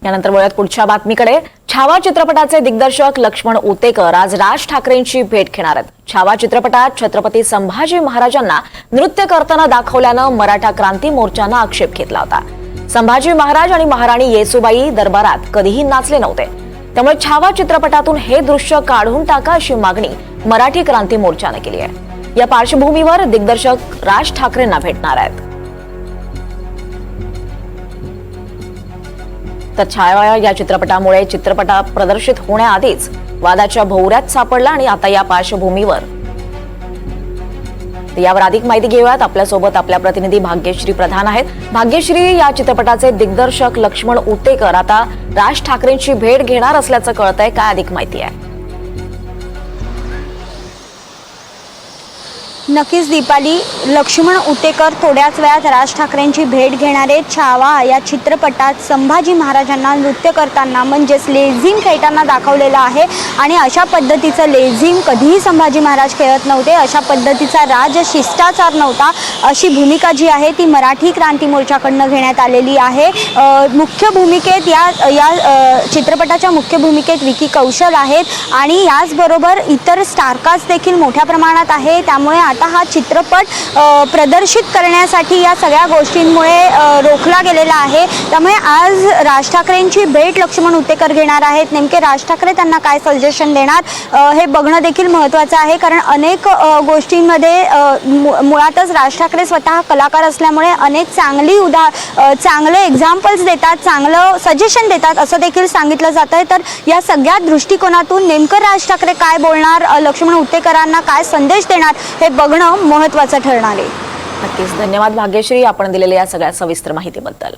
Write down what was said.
यानंतर वळूयात पुढच्या बातमीकडे। छावा चित्रपटाचे दिग्दर्शक लक्ष्मण उतेकर आज राज ठाकरेंची भेट घेणार आहेत। छावा चित्रपटात छत्रपती संभाजी महाराजांना नृत्य करताना दाखवल्यानं मराठा क्रांती मोर्चानं आक्षेप घेतला होता। संभाजी महाराज आणि महाराणी येसुबाई दरबारात कधीही नाचले नव्हते, त्यामुळे छावा चित्रपटातून हे दृश्य काढून टाका अशी मागणी मराठी क्रांती मोर्चाने केली आहे। या पार्श्वभूमीवर दिग्दर्शक राज ठाकरेंना भेटणार आहेत। तर छावा या चित्रपटामुळे चित्रपट प्रदर्शित होण्याआधीच वादाच्या भोवऱ्यात सापडला आणि आता या पार्श्वभूमीवर यावर अधिक माहिती घेऊयात। आपल्यासोबत आपल्या प्रतिनिधी भाग्यश्री प्रधान आहेत। भाग्यश्री, या चित्रपटाचे दिग्दर्शक लक्ष्मण उतेकर आता राज ठाकरेंची भेट घेणार असल्याचं कळतंय, काय अधिक माहिती आहे? नक्कीच दीपाली, लक्ष्मण उतेकर थोड्याच वेळात राज ठाकरेंची भेट घेणार आहेत। छावा या चित्रपटात संभाजी महाराजांना नृत्य करताना म्हणजेच लेझिम खेळताना दाखवलेलं आहे आणि अशा पद्धतीचं लेझिम कधीही संभाजी महाराज खेळत नव्हते, अशा पद्धतीचा राजशिष्टाचार नव्हता, अशी भूमिका जी आहे ती मराठी क्रांती मोर्चाकडनं घेण्यात आलेली आहे। मुख्य भूमिकेत या चित्रपटाच्या मुख्य भूमिकेत विकी कौशल आहेत आणि याचबरोबर इतर स्टारकास्ट देखील मोठ्या प्रमाणात आहे। त्यामुळे आता हा चित्रपट प्रदर्शित करण्यासाठी या सगळ्या गोष्टींमुळे रोखला गेलेला आहे। त्यामुळे आज राज ठाकरेंची भेट लक्ष्मण उतेकर घेणार आहेत। नेमके राज ठाकरे त्यांना काय सजेशन देणार हे बघणं देखील महत्त्वाचं आहे, कारण अनेक गोष्टींमध्ये मुळातच राज ठाकरे स्वतः कलाकार असल्यामुळे अनेक चांगले एक्झाम्पल्स देतात, चांगलं सजेशन देतात असं देखील सांगितलं जात आहे। तर या सगळ्या दृष्टिकोनातून नेमकं राज ठाकरे काय बोलणार, लक्ष्मण उतेकरांना काय संदेश देणार हे बघणं महत्त्वाचं ठरणार आहे। नक्कीच, धन्यवाद भाग्यश्री, आपण दिलेल्या या सगळ्या सविस्तर माहितीबद्दल।